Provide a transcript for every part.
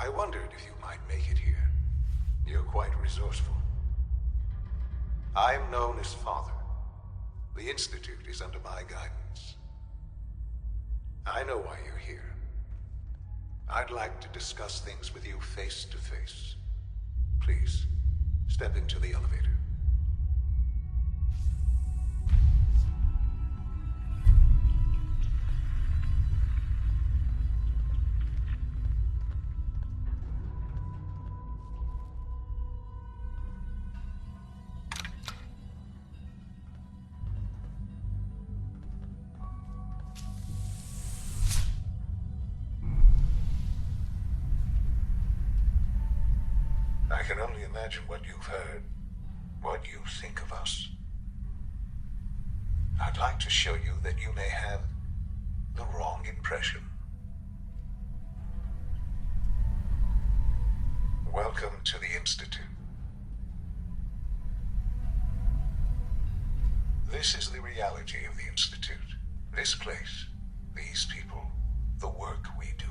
I wondered if you might make it here. You're quite resourceful. I'm known as Father. The Institute is under my guidance. I know why you're here. I'd like to discuss things with you face to face. Please, step into the elevator. I can only imagine what you've heard, what you think of us. I'd like to show you that you may have the wrong impression. Welcome to the Institute. This is the reality of the Institute. This place, these people, the work we do.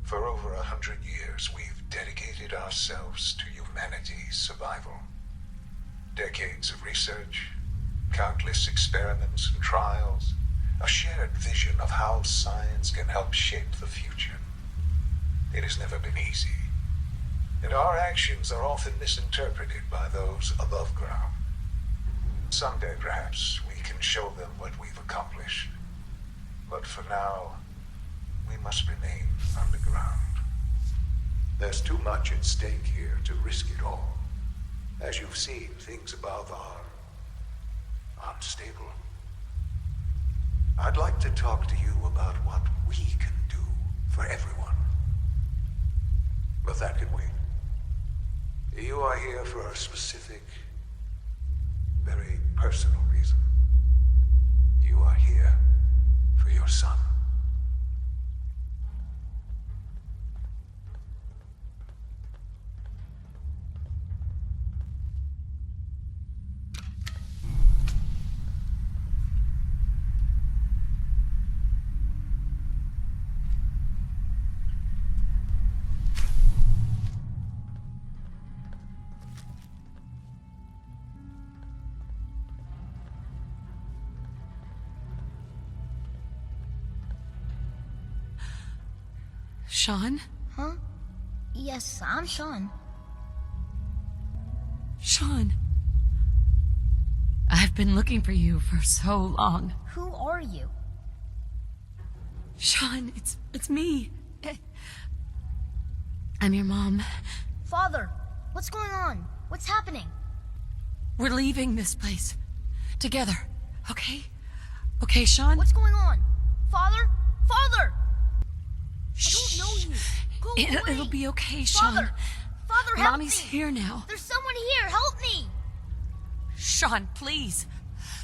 For over 100 years, we've dedicated ourselves to humanity's survival. Decades of research, countless experiments and trials, a shared vision of how science can help shape the future. It has never been easy, and our actions are often misinterpreted by those above ground. Someday, perhaps, we can show them what we've accomplished. But for now, we must remain underground. There's too much at stake here to risk it all. As you've seen, things above are unstable. I'd like to talk to you about what we can do for everyone. But that can wait. You are here for a specific, very personal reason. You are here for your son. Sean? Huh? Yes, I'm Sean. Sean. I've been looking for you for so long. Who are you? Sean, it's me. I'm your mom. Father, what's going on? What's happening? We're leaving this place. Together, okay? Okay, Sean? What's going on? Father? Father! I don't know you. Go away. It'll be okay, Sean. Father, help Mommy's me. here now. There's someone here. Help me. Sean, please.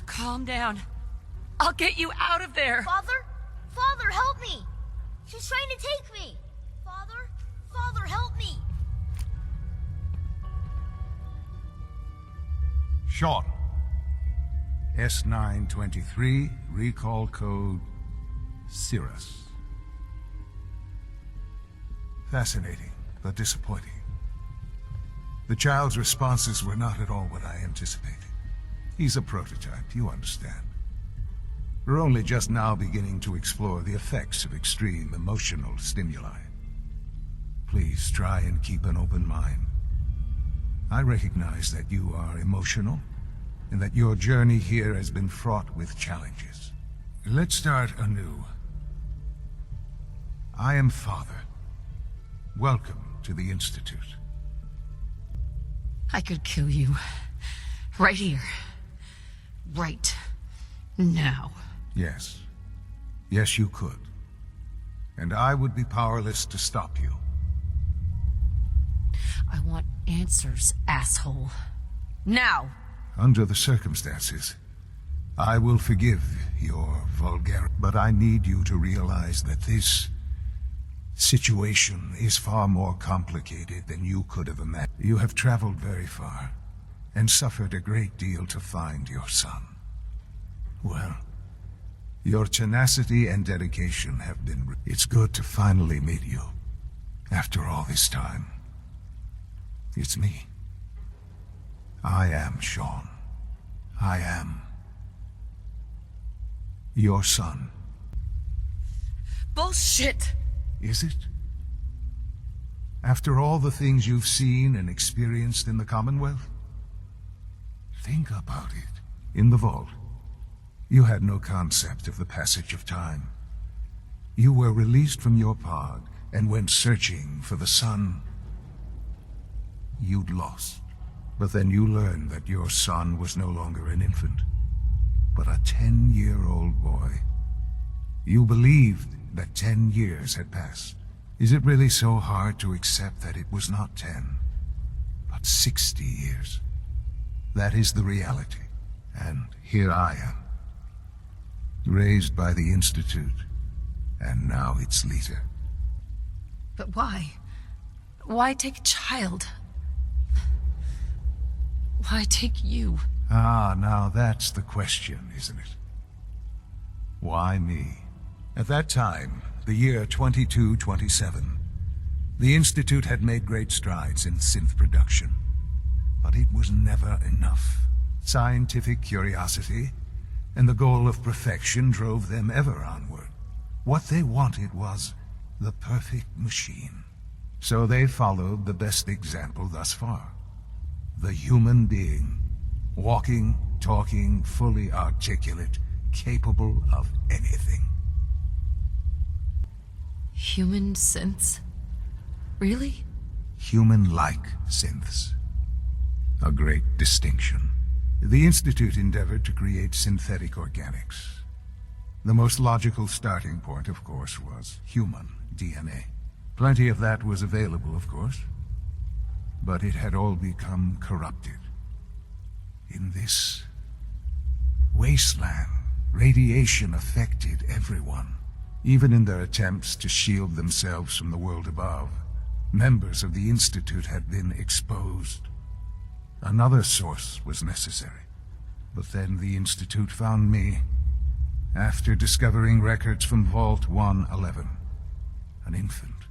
Calm down. I'll get you out of there. Father, help me. She's trying to take me. Father, help me. Sean. S923, recall code Cirrus. Fascinating, but disappointing. The child's responses were not at all what I anticipated. He's a prototype, you understand. We're only just now beginning to explore the effects of extreme emotional stimuli. Please try and keep an open mind. I recognize that you are emotional, and that your journey here has been fraught with challenges. Let's start anew. I am Father. Welcome to the Institute. I could kill you. Right here. Right now. Yes. Yes, you could. And I would be powerless to stop you. I want answers, asshole. Now! Under the circumstances, I will forgive your vulgarity. But I need you to realize that this situation is far more complicated than you could have imagined. You have traveled very far, and suffered a great deal to find your son. Well, your tenacity and dedication have been... It's good to finally meet you, After all this time, it's me. I am Sean. I am your son. Bullshit! Is it? After all the things you've seen and experienced in the Commonwealth? Think about it. In the vault, you had no concept of the passage of time. You were released from your pod and went searching for the son you'd lost. But then you learned that your son was no longer an infant, but a 10-year-old boy. You believed that 10 years had passed. Is it really so hard to accept that it was not 10, but 60 years? That is the reality. And here I am, raised by the Institute, and now its leader. But why? Why take a child? Why take you? Ah, now that's the question, isn't it? Why me? At that time, the year 2227, the Institute had made great strides in synth production. But it was never enough. Scientific curiosity and the goal of perfection drove them ever onward. What they wanted was the perfect machine. So they followed the best example thus far. The human being. Walking, talking, fully articulate, capable of anything. Human synths? Really? Human-like synths. A great distinction. The Institute endeavored to create synthetic organics. The most logical starting point, of course, was human DNA. Plenty of that was available, of course, but it had all become corrupted. In this wasteland, radiation affected everyone. Even in their attempts to shield themselves from the world above, members of the Institute had been exposed. Another source was necessary. But then the Institute found me, after discovering records from Vault 111. An infant,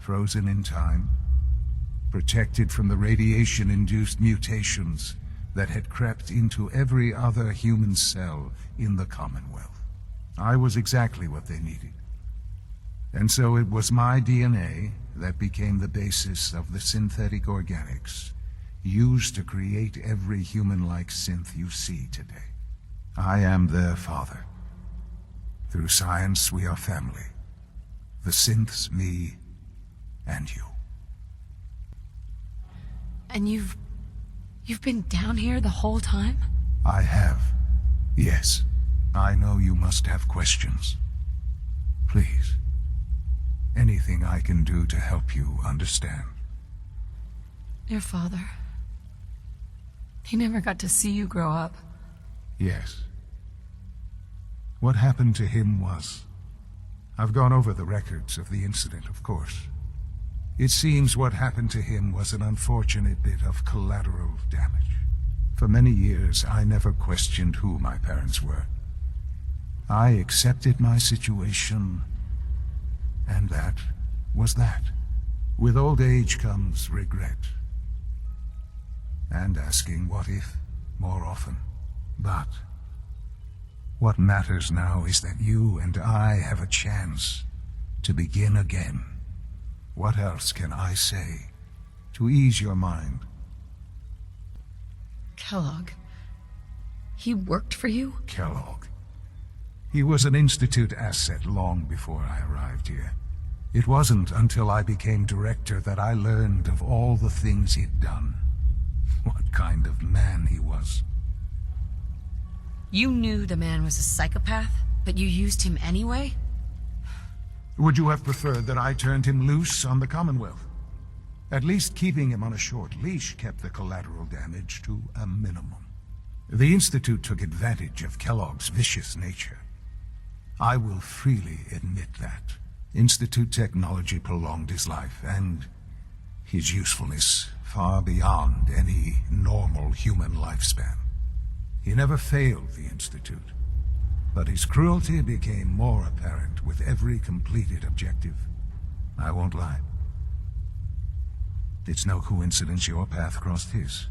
frozen in time, protected from the radiation-induced mutations that had crept into every other human cell in the Commonwealth. I was exactly what they needed. And so it was my DNA that became the basis of the synthetic organics used to create every human-like synth you see today. I am their father. Through science, we are family. The synths, me, and you. And you've been down here the whole time? I have. Yes. I know you must have questions. Please. Anything I can do to help you understand. Your father. He never got to see you grow up. Yes. What happened to him was... I've gone over the records of the incident, of course. It seems what happened to him was an unfortunate bit of collateral damage. For many years, I never questioned who my parents were. I accepted my situation, and that was that. With old age comes regret. And asking what if more often. But what matters now is that you and I have a chance to begin again. What else can I say to ease your mind? Kellogg. He worked for you? Kellogg. He was an Institute asset long before I arrived here. It wasn't until I became director that I learned of all the things he'd done. What kind of man he was. You knew the man was a psychopath, but you used him anyway? Would you have preferred that I turned him loose on the Commonwealth? At least keeping him on a short leash kept the collateral damage to a minimum. The Institute took advantage of Kellogg's vicious nature. I will freely admit that. Institute technology prolonged his life, and his usefulness far beyond any normal human lifespan. He never failed the Institute, but his cruelty became more apparent with every completed objective. I won't lie. It's no coincidence your path crossed his.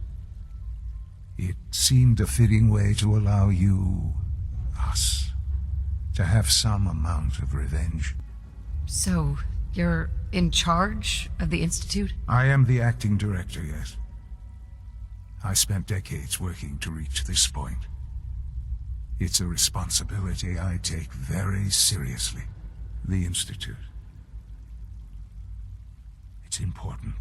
It seemed a fitting way to allow you, us, to have some amount of revenge. So, you're in charge of the Institute? I am the acting director, yes. I spent decades working to reach this point. It's a responsibility I take very seriously. The Institute. It's important.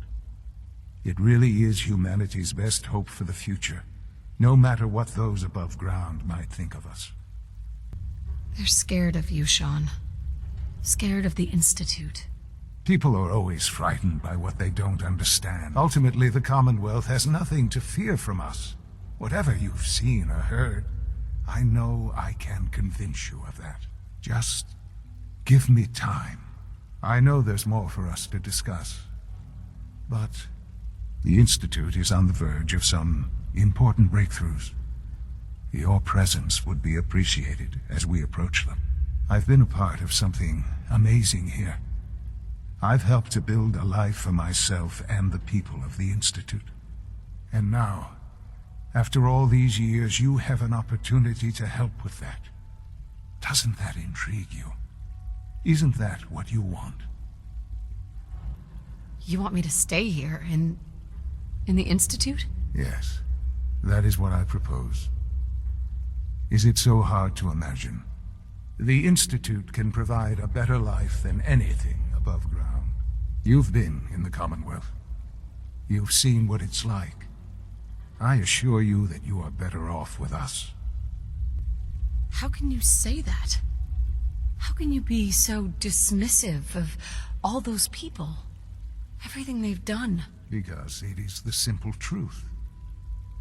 It really is humanity's best hope for the future, no matter what those above ground might think of us. They're scared of you, Sean. Scared of the Institute. People are always frightened by what they don't understand. Ultimately, the Commonwealth has nothing to fear from us. Whatever you've seen or heard, I know I can convince you of that. Just give me time. I know there's more for us to discuss. But the Institute is on the verge of some important breakthroughs. Your presence would be appreciated as we approach them. I've been a part of something amazing here. I've helped to build a life for myself and the people of the Institute. And now, after all these years, you have an opportunity to help with that. Doesn't that intrigue you? Isn't that what you want? You want me to stay here, in the Institute? Yes, that is what I propose. Is it so hard to imagine? The Institute can provide a better life than anything above ground. You've been in the Commonwealth. You've seen what it's like. I assure you that you are better off with us. How can you say that? How can you be so dismissive of all those people? Everything they've done? Because it is the simple truth.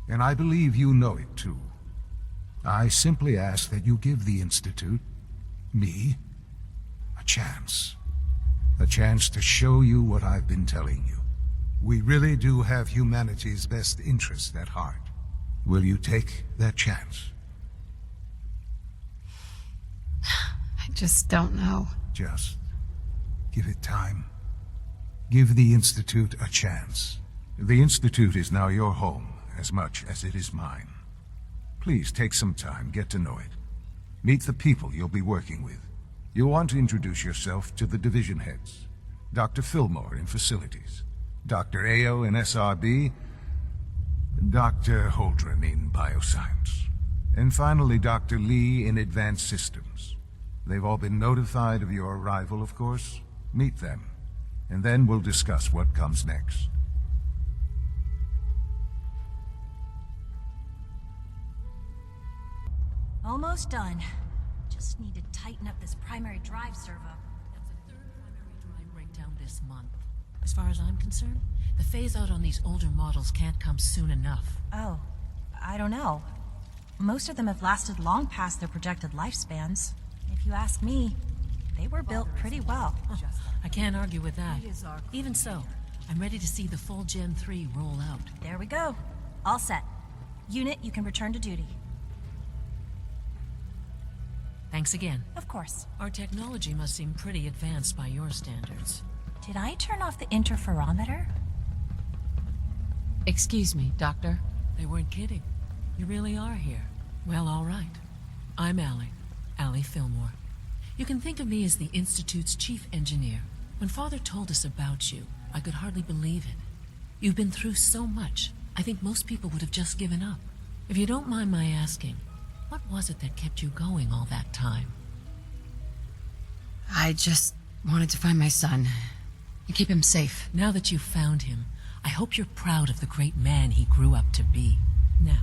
And I believe you know it too. I simply ask that you give the Institute, me, a chance. A chance to show you what I've been telling you. We really do have humanity's best interest at heart. Will you take that chance? I just don't know. Just give it time. Give the Institute a chance. The Institute is now your home as much as it is mine. Please take some time, get to know it. Meet the people you'll be working with. You'll want to introduce yourself to the division heads. Dr. Fillmore in Facilities, Dr. Ayo in SRB, Dr. Holdren in Bioscience, and finally Dr. Lee in Advanced Systems. They've all been notified of your arrival, of course. Meet them, and then we'll discuss what comes next. Almost done. Just need to tighten up this primary drive servo. That's the third primary drive breakdown this month. As far as I'm concerned, the phase-out on these older models can't come soon enough. Oh, I don't know. Most of them have lasted long past their projected lifespans. If you ask me, they were built pretty well. I can't argue with that. Even so, I'm ready to see the full Gen 3 roll out. There we go. All set. Unit, you can return to duty. Thanks again. Of course. Our technology must seem pretty advanced by your standards. Did I turn off the interferometer? Excuse me, Doctor. They weren't kidding. You really are here. Well, all right. I'm Allie Fillmore. You can think of me as the Institute's chief engineer. When Father told us about you, I could hardly believe it. You've been through so much, I think most people would have just given up. If you don't mind my asking, what was it that kept you going all that time? I just wanted to find my son and keep him safe. Now that you've found him, I hope you're proud of the great man he grew up to be. Now,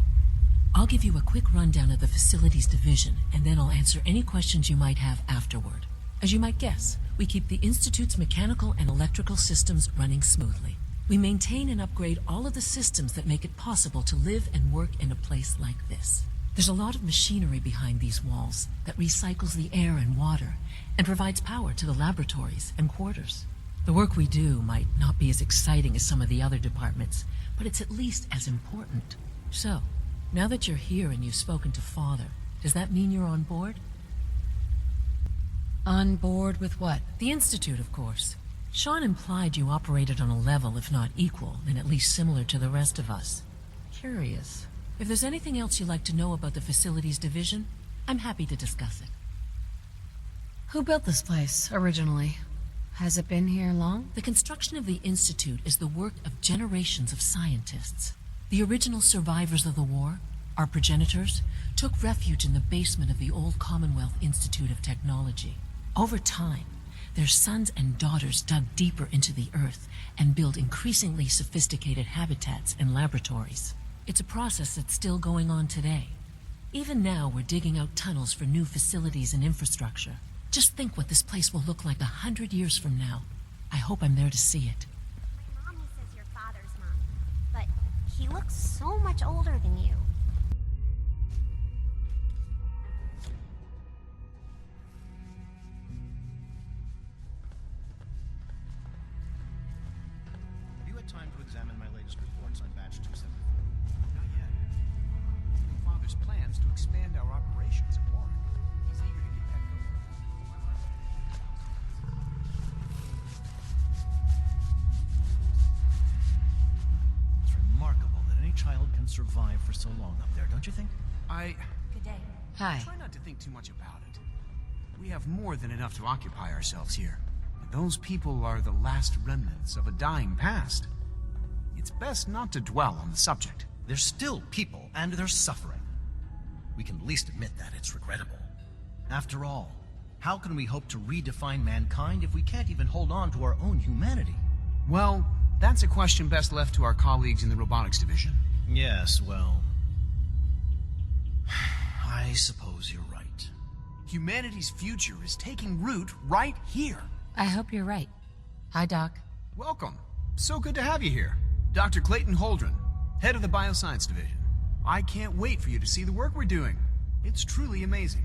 I'll give you a quick rundown of the Facilities Division, and then I'll answer any questions you might have afterward. As you might guess, we keep the Institute's mechanical and electrical systems running smoothly. We maintain and upgrade all of the systems that make it possible to live and work in a place like this. There's a lot of machinery behind these walls that recycles the air and water and provides power to the laboratories and quarters. The work we do might not be as exciting as some of the other departments, but it's at least as important. So, now that you're here and you've spoken to Father, does that mean you're on board? On board with what? The Institute, of course. Sean implied you operated on a level, if not equal, then at least similar to the rest of us. Curious. If there's anything else you'd like to know about the facilities division, I'm happy to discuss it. Who built this place, originally? Has it been here long? The construction of the Institute is the work of generations of scientists. The original survivors of the war, our progenitors, took refuge in the basement of the old Commonwealth Institute of Technology. Over time, their sons and daughters dug deeper into the earth and built increasingly sophisticated habitats and laboratories. It's a process that's still going on today. Even now, we're digging out tunnels for new facilities and infrastructure. Just think what this place will look like 100 years from now. I hope I'm there to see it. My mommy says your father's mom, but he looks so much older than you. Have you had time to examine my latest reports on batch 274? Not yet. My father's plans to expand our operations at Warren. He's eager to get that going. It's remarkable that any child can survive for so long up there, don't you think? Good day. Hi. Try not to think too much about it. We have more than enough to occupy ourselves here. And those people are the last remnants of a dying past. It's best not to dwell on the subject. They're still people, and they're suffering. We can at least admit that it's regrettable. After all, how can we hope to redefine mankind if we can't even hold on to our own humanity? Well, that's a question best left to our colleagues in the robotics division. Yes, well... I suppose you're right. Humanity's future is taking root right here. I hope you're right. Hi, Doc. Welcome. So good to have you here. Dr. Clayton Holdren, head of the Bioscience Division. I can't wait for you to see the work we're doing. It's truly amazing.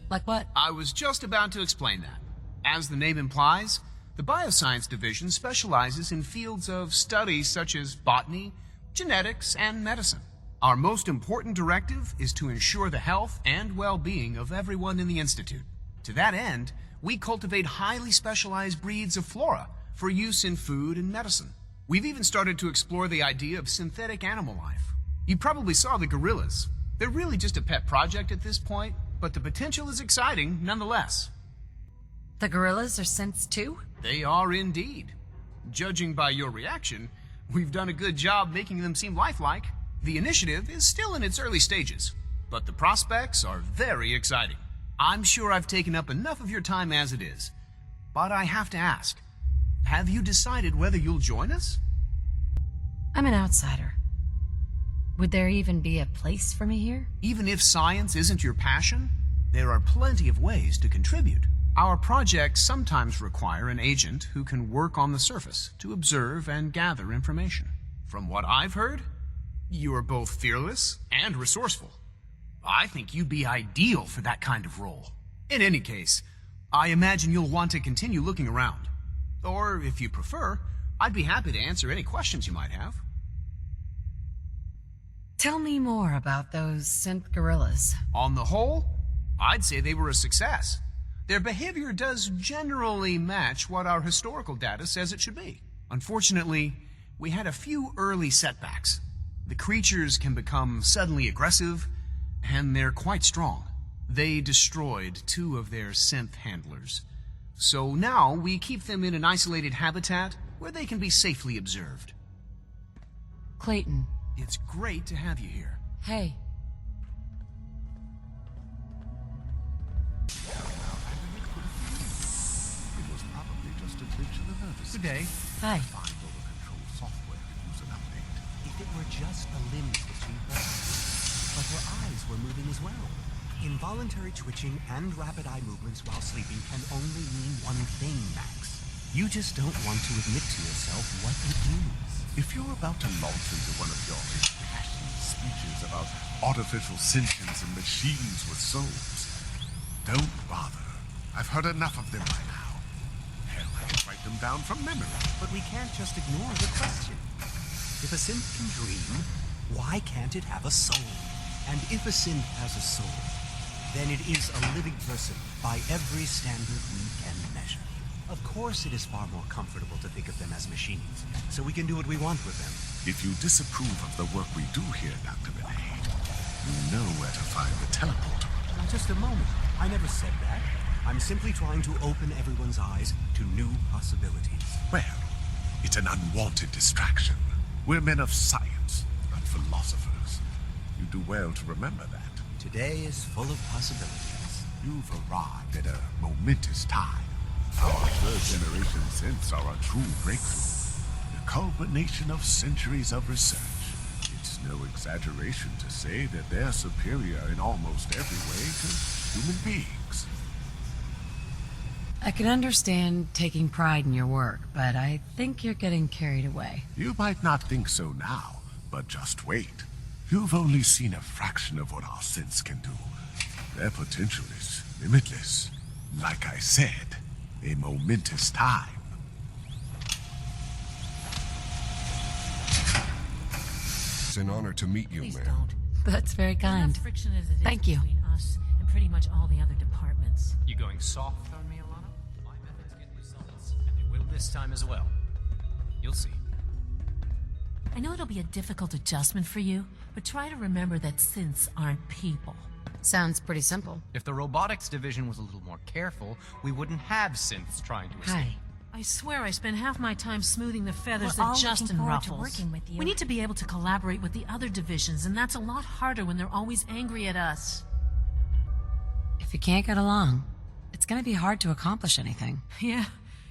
Like what? I was just about to explain that. As the name implies, the Bioscience Division specializes in fields of study such as botany, genetics, and medicine. Our most important directive is to ensure the health and well-being of everyone in the Institute. To that end, we cultivate highly specialized breeds of flora for use in food and medicine. We've even started to explore the idea of synthetic animal life. You probably saw the gorillas. They're really just a pet project at this point, but the potential is exciting nonetheless. The gorillas are synths too? They are indeed. Judging by your reaction, we've done a good job making them seem lifelike. The initiative is still in its early stages, but the prospects are very exciting. I'm sure I've taken up enough of your time as it is, but I have to ask, have you decided whether you'll join us? I'm an outsider. Would there even be a place for me here? Even if science isn't your passion, there are plenty of ways to contribute. Our projects sometimes require an agent who can work on the surface to observe and gather information. From what I've heard, you are both fearless and resourceful. I think you'd be ideal for that kind of role. In any case, I imagine you'll want to continue looking around. Or, if you prefer, I'd be happy to answer any questions you might have. Tell me more about those synth gorillas. On the whole, I'd say they were a success. Their behavior does generally match what our historical data says it should be. Unfortunately, we had a few early setbacks. The creatures can become suddenly aggressive, and they're quite strong. They destroyed 2 of their synth handlers. So now we keep them in an isolated habitat where they can be safely observed. Clayton. It's great to have you here. Hey. It was probably just a glitch in the nervous Good day. Hi. Find over control software to use an update. If it were just a limb twitching, but her eyes were moving as well. Involuntary twitching and rapid eye movements while sleeping can only mean one thing, Max. You just don't want to admit to yourself what it is. If you're about to launch into one of your impassioned speeches about artificial sentience and machines with souls, don't bother. I've heard enough of them by now. Hell, I can write them down from memory. But we can't just ignore the question. If a synth can dream, why can't it have a soul? And if a synth has a soul, then it is a living person by every standard we can measure. Of course it is far more comfortable to think of them as machines, so we can do what we want with them. If you disapprove of the work we do here, Dr. Benet, you know where to find the teleporter. Now, just a moment. I never said that. I'm simply trying to open everyone's eyes to new possibilities. Well, it's an unwanted distraction. We're men of science, not philosophers. You do well to remember that. Today is full of possibilities. You've arrived at a momentous time. Our third-generation synths are a true breakthrough. The culmination of centuries of research. It's no exaggeration to say that they're superior in almost every way to human beings. I can understand taking pride in your work, but I think you're getting carried away. You might not think so now, but just wait. You've only seen a fraction of what our synths can do. Their potential is limitless. Like I said, a momentous time. It's an honor to meet you, Please ma'am. don't. That's very There's kind. enough friction as it is Thank you. between us and pretty much all the other departments. You going soft on me, Alana? My methods get results, and they will this time as well. You'll see. I know it'll be a difficult adjustment for you, but try to remember that synths aren't people. Sounds pretty simple. If the robotics division was a little more careful, we wouldn't have synths trying to escape. Hi. I swear I spend half my time smoothing the feathers We're all that looking Justin forward to ruffles. working with you. We need to be able to collaborate with the other divisions, and that's a lot harder when they're always angry at us. If you can't get along, it's gonna be hard to accomplish anything. Yeah,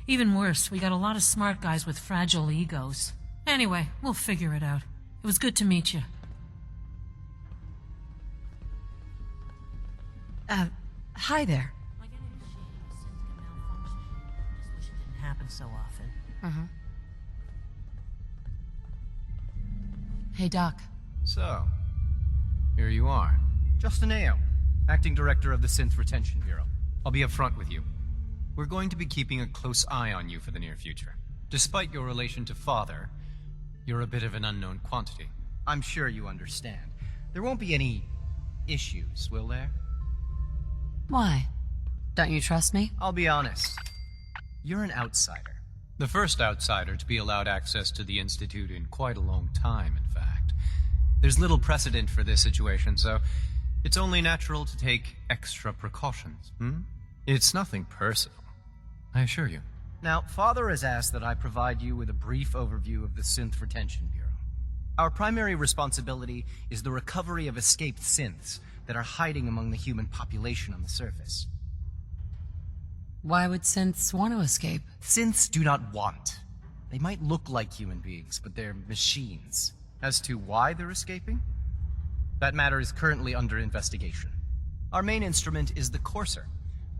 even worse, we got a lot of smart guys with fragile egos. Anyway, we'll figure it out. It was good to meet you. Hi there. Like any machine, synth can malfunction. Just wish it didn't happen so often. Hey, Doc. So, here you are. Justin Ao, Acting Director of the Synth Retention Bureau. I'll be upfront with you. We're going to be keeping a close eye on you for the near future. Despite your relation to Father, you're a bit of an unknown quantity. I'm sure you understand. There won't be any issues, will there? Why? Don't you trust me? I'll be honest. You're an outsider. The first outsider to be allowed access to the Institute in quite a long time, in fact. There's little precedent for this situation, so it's only natural to take extra precautions. It's nothing personal, I assure you. Now, Father has asked that I provide you with a brief overview of the Synth Retention Bureau. Our primary responsibility is the recovery of escaped synths that are hiding among the human population on the surface. Why would synths want to escape? Synths do not want. They might look like human beings, but they're machines. As to why they're escaping? That matter is currently under investigation. Our main instrument is the Courser,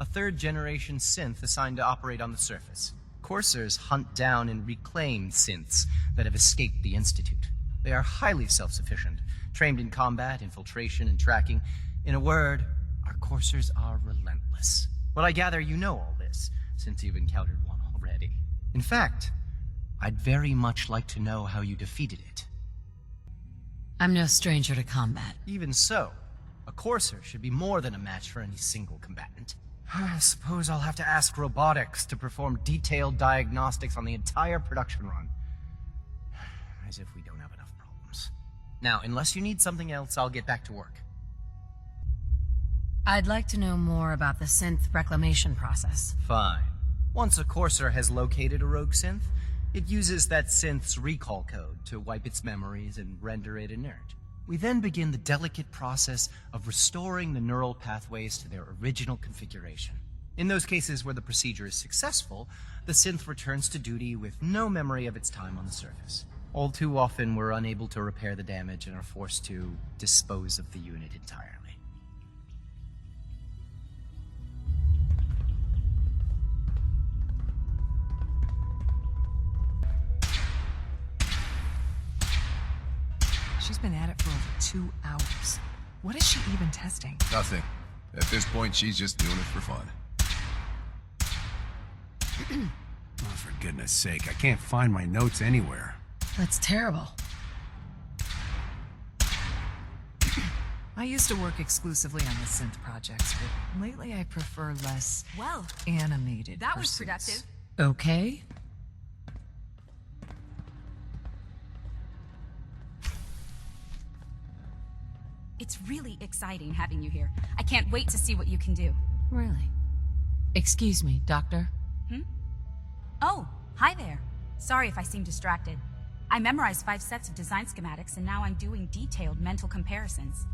a third-generation synth assigned to operate on the surface. Coursers hunt down and reclaim synths that have escaped the Institute. They are highly self-sufficient, trained in combat, infiltration, and tracking. In a word, our Coursers are relentless. But I gather you know all this, since you've encountered one already. In fact, I'd very much like to know how you defeated it. I'm no stranger to combat. Even so, a Courser should be more than a match for any single combatant. I suppose I'll have to ask robotics to perform detailed diagnostics on the entire production run. As if we don't have enough problems. Now, unless you need something else, I'll get back to work. I'd like to know more about the synth reclamation process. Fine. Once a Courser has located a rogue synth, it uses that synth's recall code to wipe its memories and render it inert. We then begin the delicate process of restoring the neural pathways to their original configuration. In those cases where the procedure is successful, the synth returns to duty with no memory of its time on the surface. All too often, we're unable to repair the damage and are forced to dispose of the unit entirely. She's been at it for over 2 hours. What is she even testing? Nothing. At this point, she's just doing it for fun. Oh, for goodness sake, I can't find my notes anywhere. That's terrible. I used to work exclusively on the synth projects, but lately I prefer less Well, animated that was pursuits. productive. Okay? It's really exciting having you here. I can't wait to see what you can do. Really? Excuse me, Doctor? Oh, hi there. Sorry if I seem distracted. I memorized 5 sets of design schematics, and now I'm doing detailed mental comparisons.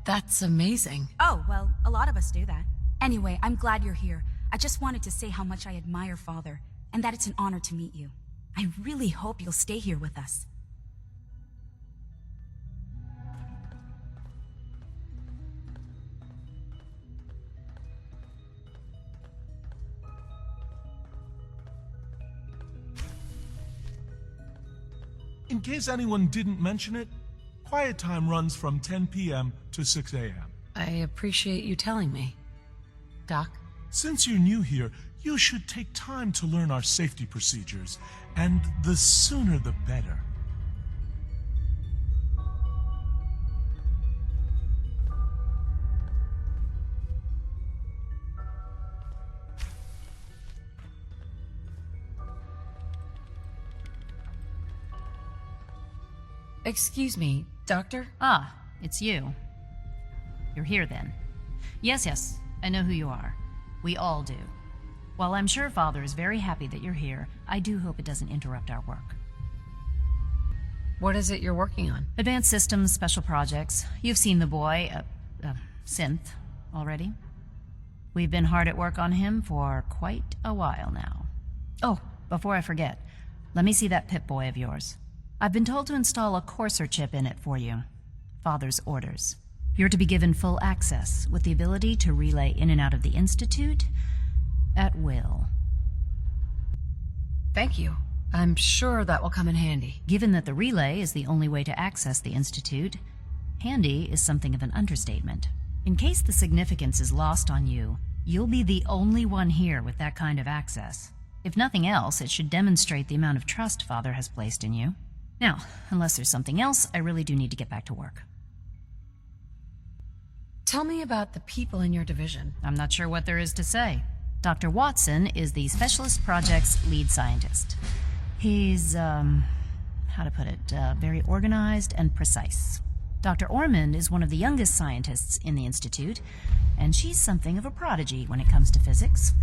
That's amazing. Oh, well, a lot of us do that. Anyway, I'm glad you're here. I just wanted to say how much I admire Father, and that it's an honor to meet you. I really hope you'll stay here with us. In case anyone didn't mention it, quiet time runs from 10 p.m. to 6 a.m. I appreciate you telling me. Doc? Since you're new here, you should take time to learn our safety procedures, and the sooner the better. Excuse me, Doctor? Ah, it's you. You're here then. Yes, I know who you are. We all do. While I'm sure Father is very happy that you're here, I do hope it doesn't interrupt our work. What is it you're working on? Advanced systems, special projects. You've seen the boy, Synth, already. We've been hard at work on him for quite a while now. Oh, before I forget, let me see that Pip-Boy of yours. I've been told to install a courser chip in it for you. Father's orders. You're to be given full access, with the ability to relay in and out of the Institute at will. Thank you. I'm sure that will come in handy. Given that the relay is the only way to access the Institute, handy is something of an understatement. In case the significance is lost on you, you'll be the only one here with that kind of access. If nothing else, it should demonstrate the amount of trust Father has placed in you. Now, unless there's something else, I really do need to get back to work. Tell me about the people in your division. I'm not sure what there is to say. Dr. Watson is the Specialist Project's lead scientist. He's, very organized and precise. Dr. Ormond is one of the youngest scientists in the Institute, and she's something of a prodigy when it comes to physics.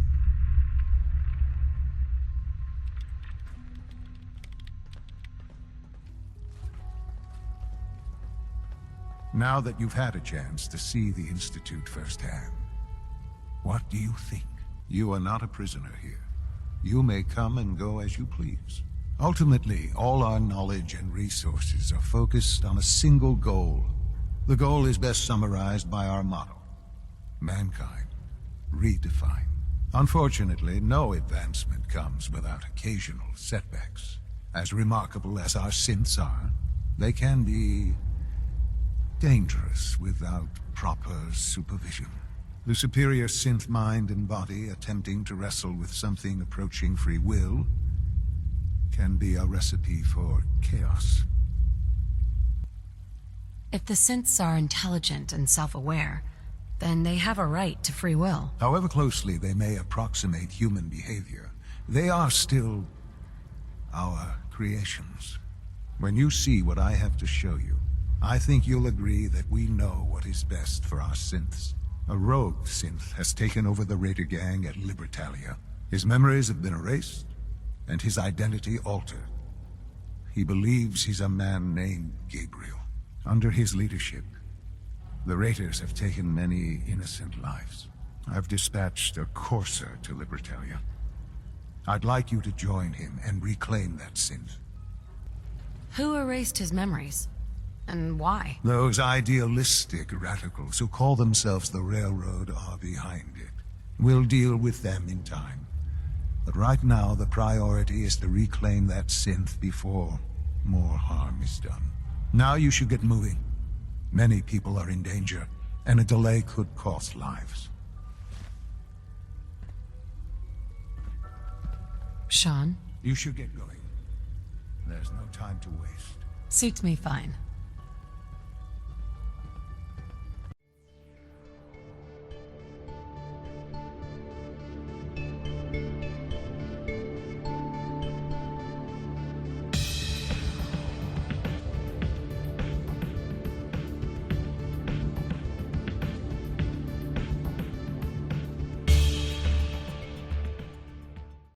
Now that you've had a chance to see the Institute firsthand, what do you think? You are not a prisoner here. You may come and go as you please. Ultimately, all our knowledge and resources are focused on a single goal. The goal is best summarized by our motto: mankind, redefined. Unfortunately, no advancement comes without occasional setbacks. As remarkable as our synths are, they can be dangerous without proper supervision. The superior synth mind and body attempting to wrestle with something approaching free will can be a recipe for chaos. If the synths are intelligent and self-aware, then they have a right to free will. However closely they may approximate human behavior, they are still our creations. When you see what I have to show you, I think you'll agree that we know what is best for our synths. A rogue synth has taken over the Raider gang at Libertalia. His memories have been erased, and his identity altered. He believes he's a man named Gabriel. Under his leadership, the Raiders have taken many innocent lives. I've dispatched a courser to Libertalia. I'd like you to join him and reclaim that synth. Who erased his memories? And why? Those idealistic radicals who call themselves the Railroad are behind it. We'll deal with them in time. But right now, the priority is to reclaim that synth before more harm is done. Now you should get moving. Many people are in danger, and a delay could cost lives. Sean? You should get going. There's no time to waste. Suits me fine.